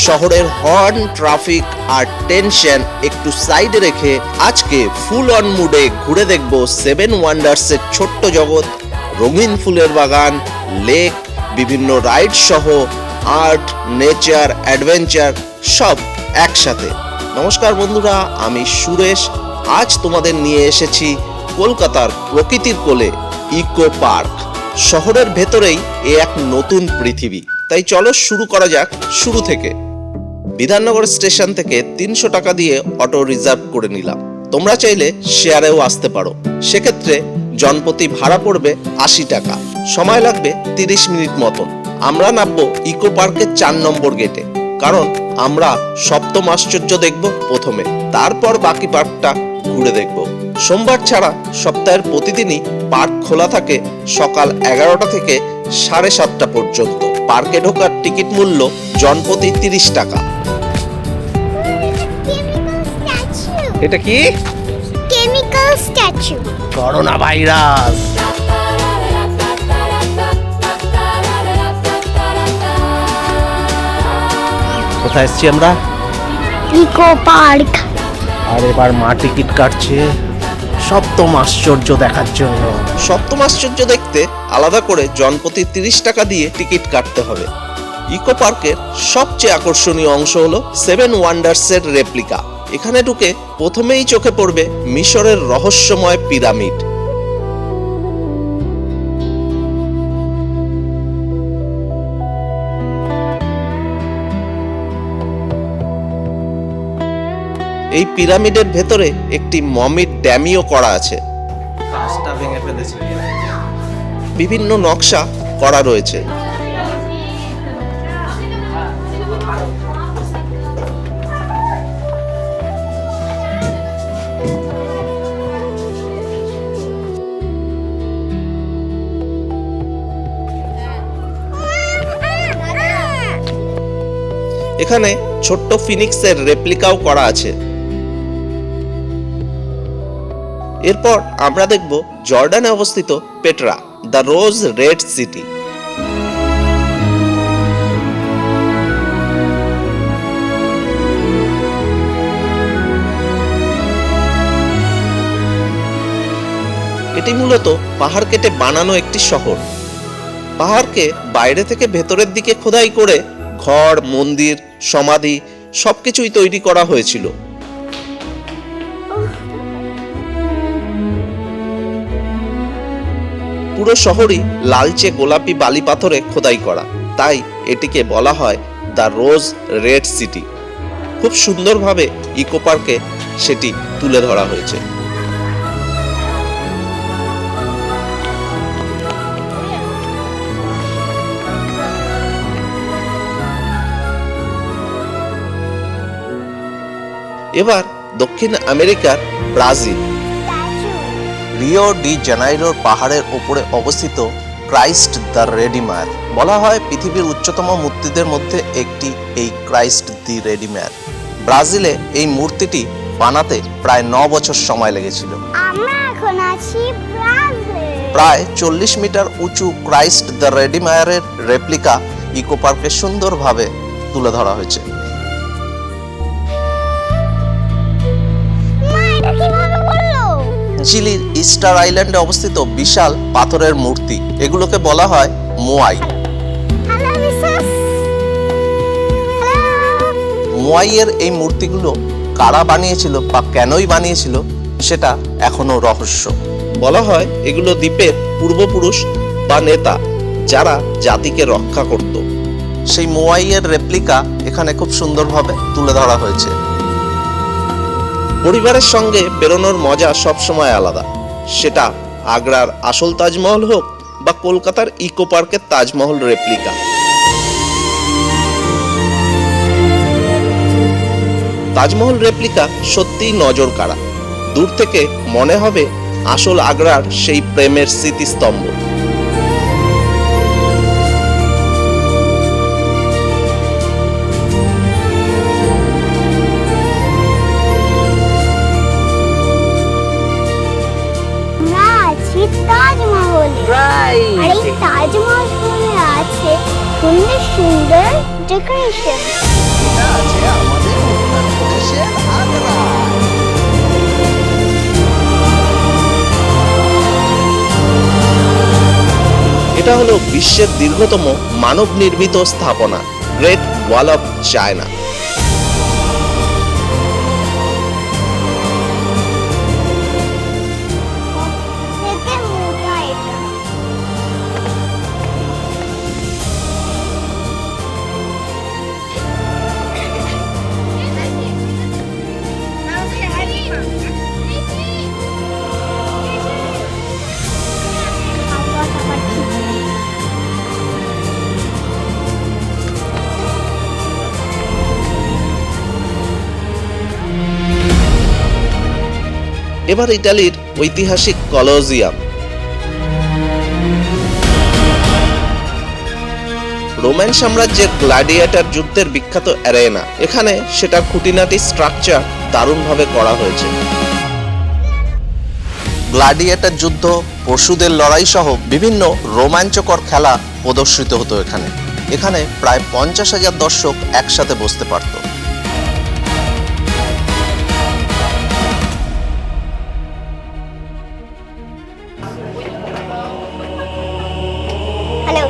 শহরের horn, traffic আর tension একটু সাইডে রেখে আজকে ফুল অন মুডে ঘুরে দেখব সেভেন ওয়ান্ডার্সের ছোট্ট জগৎ, রঙিন ফুলের বাগান, লেক, বিভিন্ন রাইড সহ আর্ট, নেচার, অ্যাডভেঞ্চার সব একসাথে। নমস্কার বন্ধুরা, আমি সুরেশ। আজ তোমাদের নিয়ে এসেছি কলকাতার প্রকৃতির কোলে ইকো পার্ক। শহরের ভেতরেই এক নতুন পৃথিবী। তাই চলো শুরু করা যাক শুরু থেকে। বিধাননগর স্টেশন থেকে 300 টাকা দিয়ে অটো রিজার্ভ করে নিলাম। তোমরা চাইলে শেয়ারেও আসতে পারো। সেক্ষেত্রে জনপ্রতি ভাড়া পড়বে 80 টাকা। সময় লাগবে 30 মিনিট মতন। আমরা নামবো ইকো পার্কের 4 নম্বর গেটে, কারণ আমরা সপ্তম আশ্চর্য দেখব প্রথমে, তারপর বাকি পার্কটা ঘুরে দেখব। সোমবার ছাড়া সপ্তাহের প্রতিদিনই পার্ক খোলা থাকে সকাল 11টা থেকে 7:30 পর্যন্ত। পার্কে ঢোকার টিকিট মূল্য জনপ্রতি 30 টাকা। এটা কি? Chemical statue. Corona virus. কোথায় এসেছি আমরা? Eco park. আর এবার মা টিকিট কাটছে সপ্তম আশ্চর্য দেখার জন্য। সপ্তম আশ্চর্য দেখতে আলাদা করে জনপ্রতি 30 টাকা দিয়ে টিকিট কাটতে হবে। ইকো পার্কের সবচেয়ে আকর্ষণীয় অংশ হলো সেভেন ওয়ান্ডার্সের রেপ্লিকা। এখানে ঢুকে প্রথমেই চোখে পড়বে মিশরের রহস্যময় পিরামিড। এই পিরামিডের ভেতরে একটি মমির ড্যামিও করা আছে। কাঁচটা ভেঙে ফেলেছে। বিভিন্ন নকশা করা রয়েছে। এখানে ছোট্ট ফিনিক্সের রেপ্লিকাও করা আছে। এরপর আমরা দেখব জর্ডানে অবস্থিত Petra, the rose red city. এটি মূলত পাহাড় কেটে বানানো একটি শহর। পাহাড়কে বাইরে থেকে ভেতরের দিকে খোদাই করে ঘর, মন্দির, সমাধি সবকিছুই তৈরি করা হয়েছিল। পুরো শহরই লালচে গোলাপি বালি পাথরে খোদাই করা, তাই এটিকে বলা হয় দ্য রোজ রেড সিটি। খুব সুন্দরভাবে ইকো পার্কে সেটি তুলে ধরা হয়েছে। এবার দক্ষিণ আমেরিকার ব্রাজিল। রিও ডি জানাইরোর পাহাড়ের উপরে অবস্থিত ক্রাইস্ট দ্য রেডিমার। বলা হয় পৃথিবীর উচ্চতম মূর্তিদের মধ্যে একটি এই ক্রাইস্ট দি রেডিমার। ব্রাজিলে এই মূর্তিটি বানাতে প্রায় 9 বছর সময় লেগেছিল। আমরা এখন আছি ব্রাজিলে। প্রায় 40 মিটার উঁচু ক্রাইস্ট দ্য রেডিমারের রেপ্লিকা ইকো পার্কে সুন্দরভাবে তুলে ধরা হয়েছে। চিলির ইস্টার আইল্যান্ডে অবস্থিত বিশাল পাথরের মূর্তি, এগুলোকে বলা হয় মোয়াই। মোয়াইয়ের এই মূর্তিগুলো কারা বানিয়েছিল বা কেনই বানিয়েছিল সেটা এখনো রহস্য। বলা হয় এগুলো দ্বীপের পূর্বপুরুষ বা নেতা যারা জাতিকে রক্ষা করত। সেই মোয়াইয়ের রেপ্লিকা এখানে খুব সুন্দরভাবে তুলে ধরা হয়েছে। পরিবারের সঙ্গে বেরোনোর মজা সবসময় আলাদা, সেটা আগ্রার আসল তাজমহল হোক বা কলকাতার ইকো পার্কের তাজমহল রেপ্লিকা। তাজমহল রেপ্লিকা সত্যিই নজর কাড়া। দূর থেকে মনে হবে আসল আগ্রার সেই প্রেমের স্মৃতিস্তম্ভ। তাজমহলে আছে সুন্দর সুন্দর ডেকোরেশন। এটা আছে আমাদের উত্তরপ্রদেশের আগ্রায়। এটা হলো বিশ্বের দীর্ঘতম মানব নির্মিত স্থাপনা, গ্রেট ওয়াল অফ চায়না। থেকে মোটা এটা। এবার ইতালির ঐতিহাসিক কলোজিয়াম। রোমান সাম্রাজ্যের গ্ল্যাডিয়েটর যুদ্ধের বিখ্যাত অ্যারেনা। এখানে সেটার খুঁটিনাটি স্ট্রাকচার দারুণভাবে করা হয়েছে। গ্ল্যাডিয়েটর যুদ্ধ, পশুদের লড়াই সহ বিভিন্ন রোমাঞ্চকর খেলা প্রদর্শিত হতো এখানে। এখানে প্রায় 50,000 দর্শক একসাথে বসতে পারত। হ্যালো।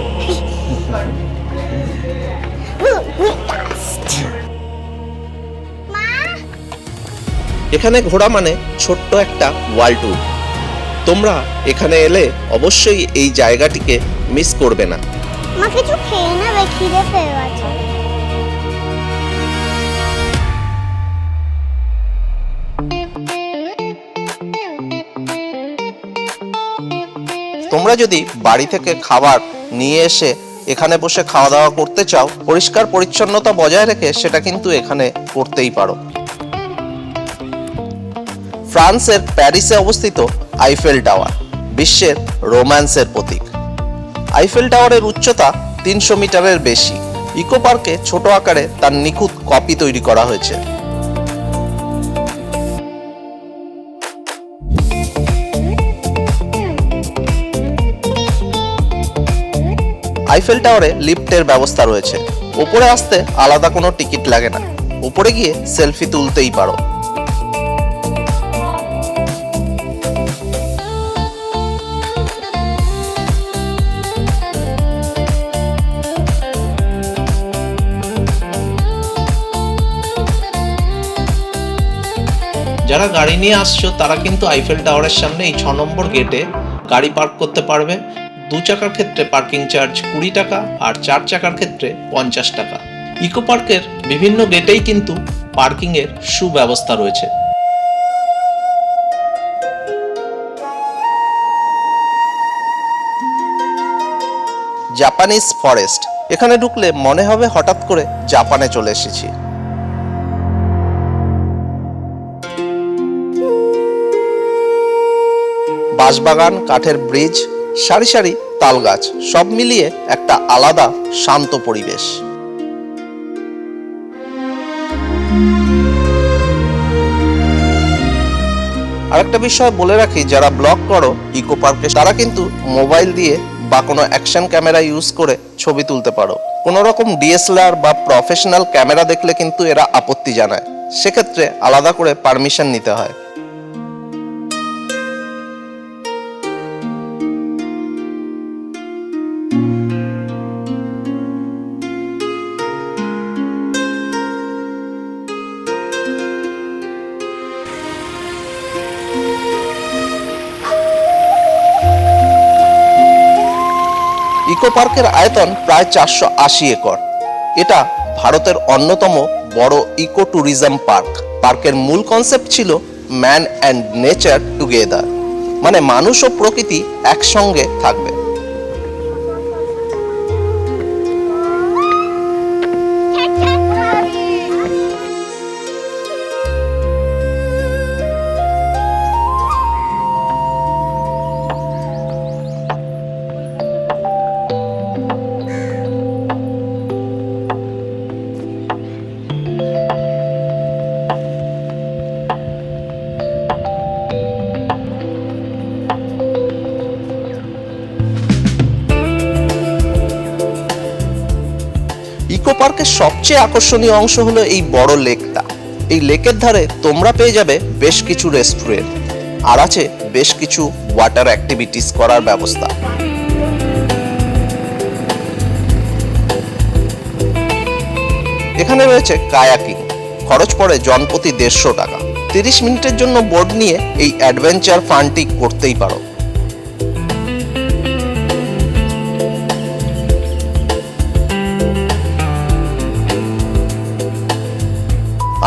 মা, এখানে ঘোরা মানে ছোট্ট একটা ওয়ার্ল্ড ট্যুর। তোমরা এখানে এলে অবশ্যই এই জায়গাটিকে মিস করবে না। মা কিছু খেয়ে নেবে, খিদে পেয়ে গেছে। তোমরা যদি বাড়ি থেকে খাবার নিয়ে এসে এখানে বসে খাওয়া দাওয়া করতে চাও, পরিষ্কার পরিচ্ছন্নতা বজায় রেখে সেটা কিন্তু এখানে করতেই পারো। ফ্রান্সের প্যারিসে অবস্থিত আইফেল টাওয়ার, বিশ্বের রোম্যান্সের প্রতীক। আইফেল টাওয়ারের উচ্চতা 300 মিটারের বেশি। ইকো পার্কে ছোট আকারে তার নিখুঁত কপি তৈরি করা হয়েছে। আইফেল টাওয়ারে লিফটের ব্যবস্থা রয়েছে। উপরে আসতে আলাদা কোনো টিকিট লাগে না। উপরে গিয়ে সেলফি তুলতেই পারো। যারা গাড়ি নিয়ে আসছো তারা কিন্তু আইফেল টাওয়ারের সামনে এই 6 নম্বর গেটে গাড়ি পার্ক করতে পারবে। 2 চাকার ক্ষেত্রে পার্কিং চার্জ 20 টাকা আর 4 চাকার ক্ষেত্রে 50 টাকা। ইকো পার্কের বিভিন্ন গেটেই কিন্তু পার্কিং এর সুব্যবস্থা রয়েছে। Japanese forest. এখানে ঢুকলে মনে হবে হঠাৎ করে জাপানে চলে এসেছি। বাঁশবাগান, কাঠের ব্রিজ, সারি সারি তাল গাছ, সব মিলিয়ে একটা আলাদা শান্ত পরিবেশ। আরেকটা বিষয় বলে রাখি, যারা ব্লগ করো ইকো পার্কে তারা কিন্তু মোবাইল দিয়ে বা কোনো অ্যাকশন ক্যামেরা ইউজ করে ছবি তুলতে পারো। কোনো রকম ডিএসএলআর বা প্রফেশনাল ক্যামেরা দেখলে কিন্তু এরা আপত্তি জানায়, সেক্ষেত্রে আলাদা করে পারমিশন নিতে হয়। ইকো পার্কের আয়তন প্রায় 480 একর। এটা ভারতের অন্যতম বড় ইকো ট্যুরিজম পার্ক। পার্কের মূল কনসেপ্ট ছিল ম্যান অ্যান্ড নেচার টুগেদার, মানে মানুষ ও প্রকৃতি একসঙ্গে থাকবে। ইকো পার্কের সবচেয়ে আকর্ষণীয় অংশ হলো এই বড় লেকটা। এই লেকের ধারে তোমরা পেয়ে যাবে বেশ কিছু রেস্টুরেন্ট, আর আছে বেশ কিছু ওয়াটার অ্যাক্টিভিটিস করার ব্যবস্থা। এখানে রয়েছে কায়াকিং, খরচ পড়ে জনপ্রতি 150 টাকা। 30 মিনিটের জন্য বোর্ড নিয়ে এই অ্যাডভেঞ্চার ফানটি করতেই পারো।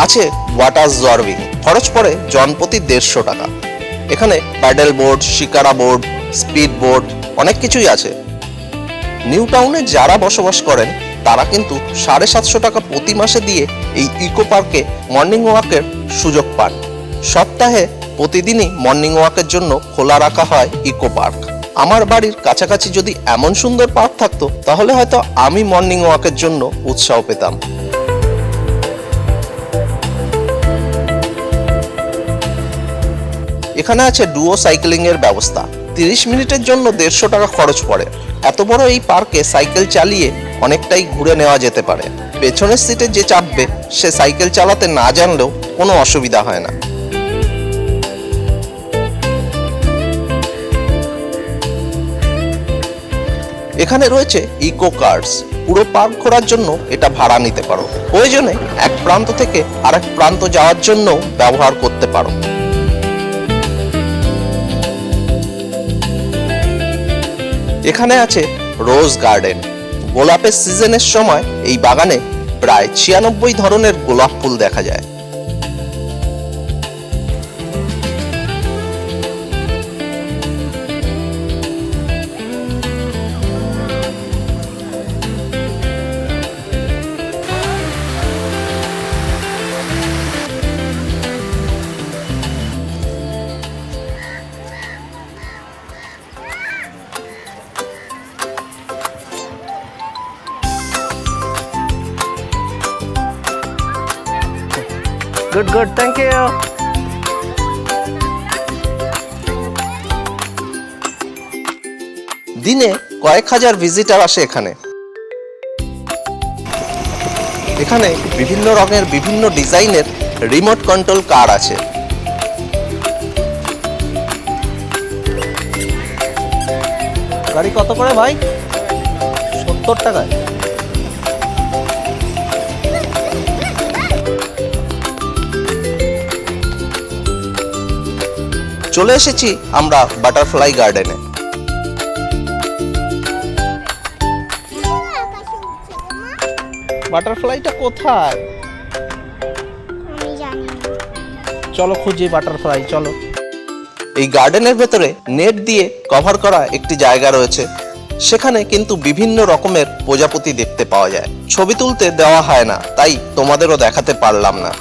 আছে ওয়াটার জর্বিং, খরচ পড়ে জনপ্রতি 150 টাকা। এখানে pedal board, shikara board, speed board অনেক কিছুই আছে। নিউ টাউনে যারা বসবাস করেন তারা কিন্তু 750 টাকা প্রতি মাসে দিয়ে এই ইকো পার্কে মর্নিং ওয়াকের সুযোগ পান। সপ্তাহে প্রতিদিনই মর্নিং ওয়াকের জন্য খোলা রাখা হয় ইকো পার্ক। আমার বাড়ির কাছাকাছি যদি এমন সুন্দর পার্ক থাকতো তাহলে হয়তো আমি মর্নিং ওয়াকের জন্য উৎসাহ পেতাম। এখানে আছে ডুও সাইক্লিং এর ব্যবস্থা। 30 মিনিটের জন্য 150 টাকা খরচ পড়ে। এত বড় এই পার্কে সাইকেল চালিয়ে অনেকটাই ঘুরে নেওয়া যেতে পারে। পেছনের সিটে যে চাপবে সে সাইকেল চালাতে না জানলেও কোনো অসুবিধা হয় না। এখানে রয়েছে ইকো কার্স। পুরো পার্ক ঘোরার জন্য এটা ভাড়া নিতে পারো। প্রয়োজনে এক প্রান্ত থেকে আরেক প্রান্ত যাওয়ার জন্য ব্যবহার করতে পারো। এখানে আছে রোজ গার্ডেন। গোলাপের সিজনের সময় এই বাগানে প্রায় 96 ধরনের গোলাপ ফুল দেখা যায়। Good good, thank you. দিনে কয়েক হাজার ভিজিটার আসে এখানে। এখানে বিভিন্ন রঙের বিভিন্ন ডিজাইনের রিমোট কন্ট্রোল কার আছে। গাড়ি কত করে ভাই? 70 টাকায়। চলে এসেছি আমরা বাটারফ্লাই গার্ডেনে। বাটারফ্লাইটা কোথায়? আমি জানি না। চলো খুঁজি বাটারফ্লাই, চলো। এই গার্ডেনের ভেতরে নেট দিয়ে কভার করা একটি জায়গা রয়েছে। সেখানে কিন্তু বিভিন্ন রকমের প্রজাপতি দেখতে পাওয়া যায়। ছবি তুলতে দেওয়া হয় না, তাই তোমাদেরও দেখাতে পারলাম না।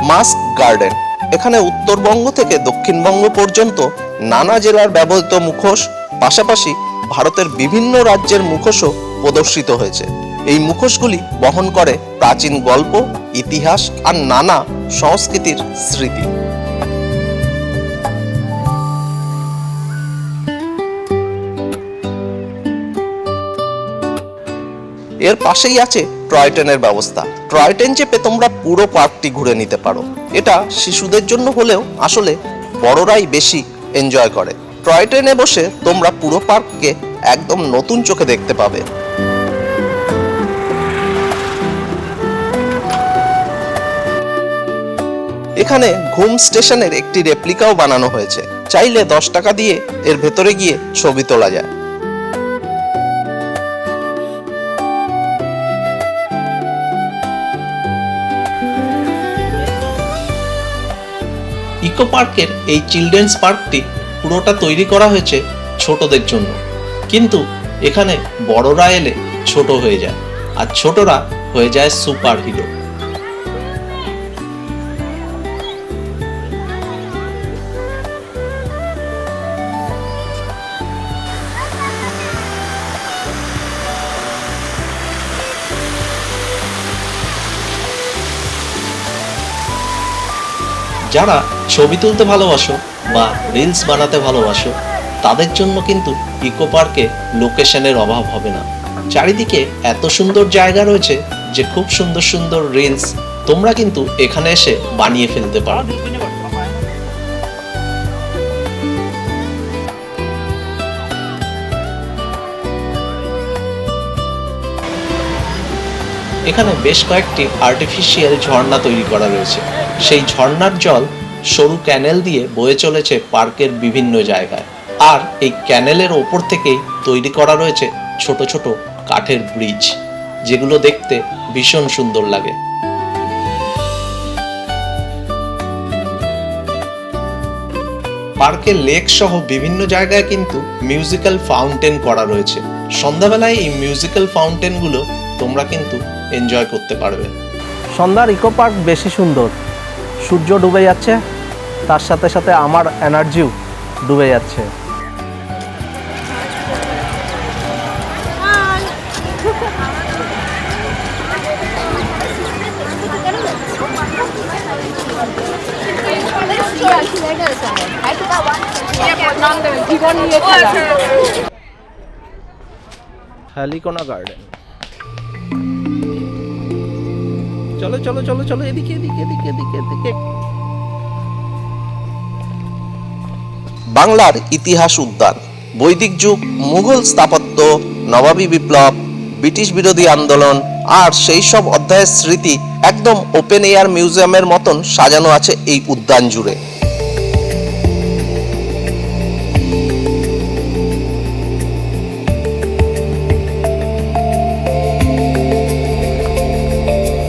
Mask garden. এখানে উত্তরবঙ্গ থেকে দক্ষিণবঙ্গ পর্যন্ত নানা জেলার ব্যবহৃত মুখোশ, পাশাপাশি ভারতের বিভিন্ন রাজ্যের মুখোশও প্রদর্শিত হয়েছে। এই মুখোশগুলি বহন করে প্রাচীন গল্প, ইতিহাস আর নানা সংস্কৃতির স্মৃতি। এর পাশেই আছে টয় ট্রেনের ব্যবস্থা। টয় ট্রেন চেপে তোমরা পুরো পার্কটি ঘুরে নিতে পারো। এটা শিশুদের জন্য হলেও আসলে বড়রাই বেশি এনজয় করে। টয় ট্রেনে বসে তোমরা পুরো পার্ককে একদম নতুন চোখে দেখতে পাবে। এখানে ঘুম স্টেশনের একটি রেপ্লিকাও বানানো হয়েছে। চাইলে 10 টাকা দিয়ে এর ভেতরে গিয়ে ছবি তোলা যায়। ইকো পার্কের এই চিলড্রেন্স পার্কটি পুরোটা তৈরি করা হয়েছে ছোটদের জন্য, কিন্তু এখানে বড়রা এলে ছোট হয়ে যায় আর ছোটরা হয়ে যায় সুপার হিরো। যারা ছবি তুলতে ভালোবাসো বা রিলস বানাতে ভালোবাসো তাদের জন্য কিন্তু ইকো পার্কে লোকেশনের অভাব হবে না। চারিদিকে এত সুন্দর জায়গা রয়েছে যে খুব সুন্দর সুন্দর রিলস তোমরা কিন্তু এখানে এসে বানিয়ে ফেলতে পারো। এখানে বেশ কয়েকটি আর্টিফিশিয়াল ঝর্ণা তৈরি করা রয়েছে। সেই ঝর্ণার জল সরু ক্যানেল দিয়ে বয়ে চলেছে পার্কের বিভিন্ন জায়গায়, আর এই ক্যানেলের ওপর থেকেই তৈরি করা রয়েছে ছোট ছোট কাঠের ব্রিজ, যেগুলো দেখতে ভীষণ সুন্দর লাগে। পার্কের লেক সহ বিভিন্ন জায়গায় কিন্তু মিউজিক্যাল ফাউন্টেন করা রয়েছে। সন্ধ্যাবেলায় এই মিউজিক্যাল ফাউন্টেনগুলো তোমরা কিন্তু এনজয় করতে পারবে। সন্ধ্যার ইকো পার্ক বেশি সুন্দর, সূর্য ডুবে যাচ্ছে, তার সাথে সাথে আমার এনার্জিও ডুবে যাচ্ছে। হ্যালিকোনা গার্ডেন, চলো চলো চলো চলো, এদিকে এদিকে এদিকে এদিকে এদিকে। বাংলার ইতিহাস উদ্যান, বৈদিক যুগ, মুঘল স্থাপত্য, নবাবী বিপ্লব, ব্রিটিশ বিরোধী আন্দোলন আর সেই সব অধ্যায়ের স্মৃতি একদম ওপেন এয়ার মিউজিয়ামের মতন সাজানো আছে এই উদ্যান জুড়ে।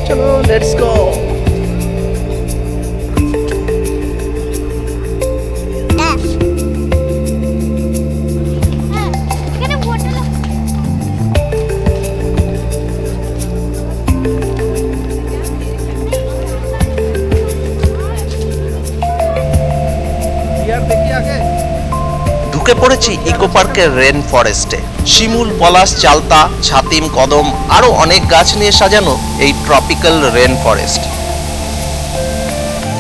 চলো লেটস গো। ঢুকে পড়েছি ইকো পার্কের রেন ফরেস্টে। শিমুল, পলাশ, চালতা, ছাতিম, কদম আরো অনেক গাছ নিয়ে সাজানো এই tropical rain forest.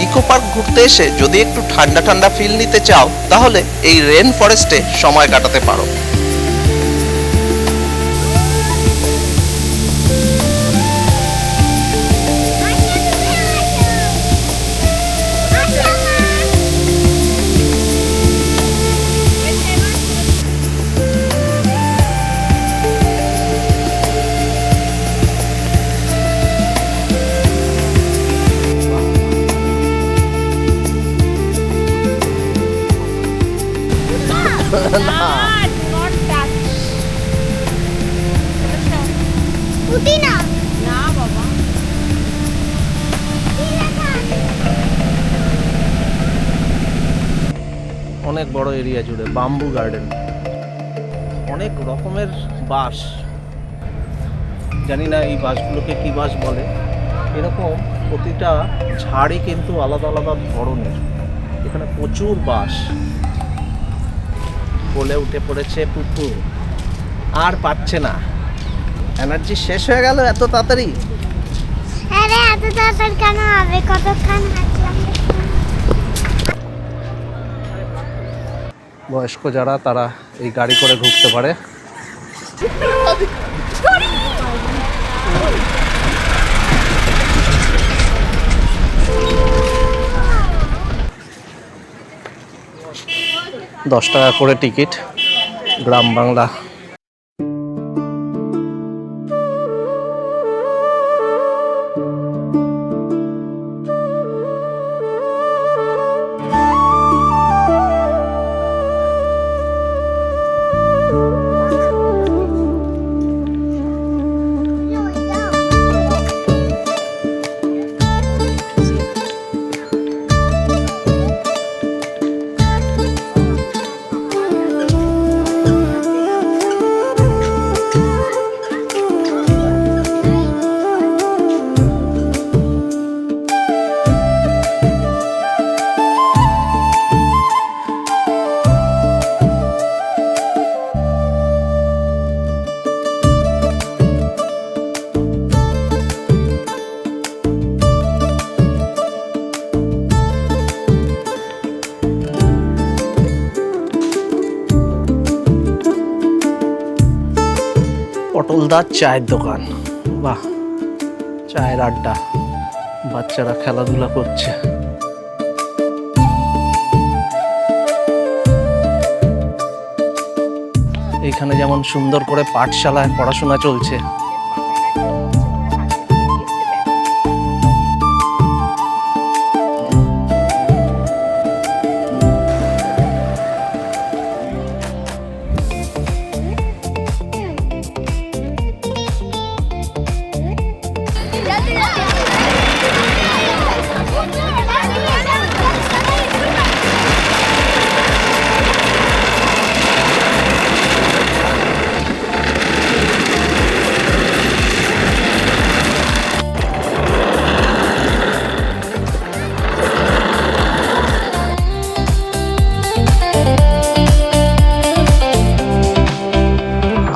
Eco park ঘুরতে এসে যদি একটু ঠান্ডা ঠান্ডা ফিল নিতে চাও, তাহলে এই রেন ফরেস্টে সময় কাটাতে পারো। অনেক বড় এরিয়া জুড়ে বাম্বু গার্ডেন, অনেক রকমের বাঁশ, জানি না এই বাঁশগুলোকে কি বাঁশ বলে। এরকম প্রতিটা ঝাড়ই কিন্তু আলাদা আলাদা ধরনের। এখানে প্রচুর বাঁশ। কোলে উঠে পড়েছে পুপু, আর পাচ্ছে না, এনার্জি শেষ হয়ে গেল এত তাড়াতাড়ি। আরে এত তাড়াতাড়ি কেন হবে? কতক্ষণ হাঁটলাম। বয়স্ক যারা, তারা এই গাড়ি করে ঘুরতে পারে। $10 করে টিকিট, গ্রাম বাংলা। পটলদার চায়ের দোকান। বাহ, চায়ের আড্ডা, বাচ্চারা খেলাধুলা করছে। এইখানে যেমন সুন্দর করে পাঠশালায় পড়াশোনা চলছে।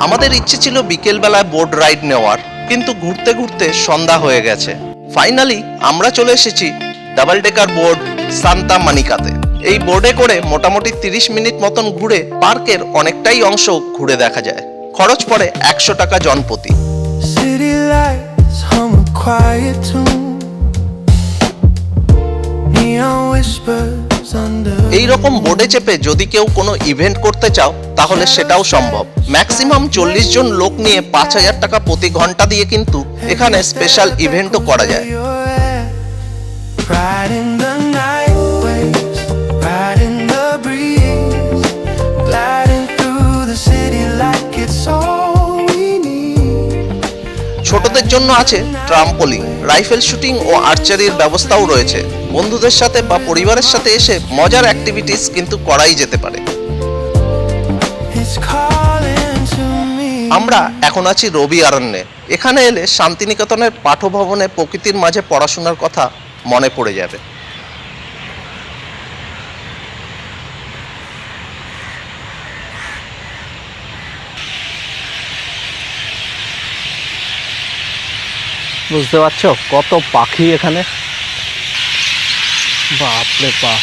আমাদের ইচ্ছে ছিল বিকেলবেলায় বোট রাইড নেওয়ার, কিন্তু ঘুরতে ঘুরতে সন্ধ্যা হয়ে গেছে। ফাইনালি আমরা চলে এসেছি ডাবল ডেকার বোর্ড সান্তা মানিকাতে। এই বোর্ডে করে মোটামুটি 30 মিনিট মতন ঘুরে পার্কের অনেকটাই অংশ ঘুরে দেখা যায়। খরচ পড়ে 100 টাকা জনপ্রতি। এই রকম বোর্ডে চেপে যদি কেউ কোনো ইভেন্ট করতে চাও তাহলে সেটাও সম্ভব। ম্যাক্সিমাম 40 জন লোক নিয়ে 5000 টাকা প্রতি ঘন্টা দিয়ে কিন্তু এখানে স্পেশাল ইভেন্টও করা যায়। ছোটদের জন্য আছে ট্রাম্পোলিন, রাইফেল শুটিং ও আর্চারির ব্যবস্থাও রয়েছে। বন্ধুদের সাথে বা পরিবারের সাথে এসে মজার অ্যাক্টিভিটিস কিন্তু করাই যেতে পারে। আমরা এখন আছি রবি অরণ্যে। এখানে এলে শান্তিনিকেতনের পাঠভবনে প্রকৃতির মাঝে পড়াশোনার কথা মনে পড়ে যাবে। বুঝতে পারছো কত পাখি এখানে, বাপরে বাপ।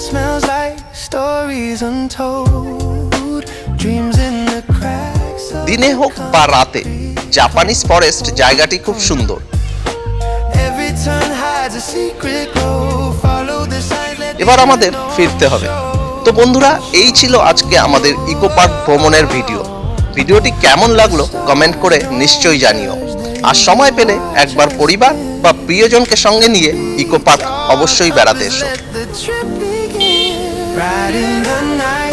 Smells like stories untold, dreams in the cracks of দিনে হোক বা রাতে জাপানিজ ফরেস্ট জায়গাটি খুব সুন্দর। every turn hides a secret glow, follow the signs, let এবার আমাদের ফিরতে হবে। তো বন্ধুরা, এই ছিল আজকে আমাদের ইকো পার্ক ভ্রমণের ভিডিও। ভিডিওটি কেমন লাগলো কমেন্ট করে নিশ্চয়ই জানিও। আর সময় পেলে একবার পরিবার বা প্রিয়জনকে সঙ্গে নিয়ে ইকো পার্ক অবশ্যই বেড়াতে এসো। the trip begin, right in the night.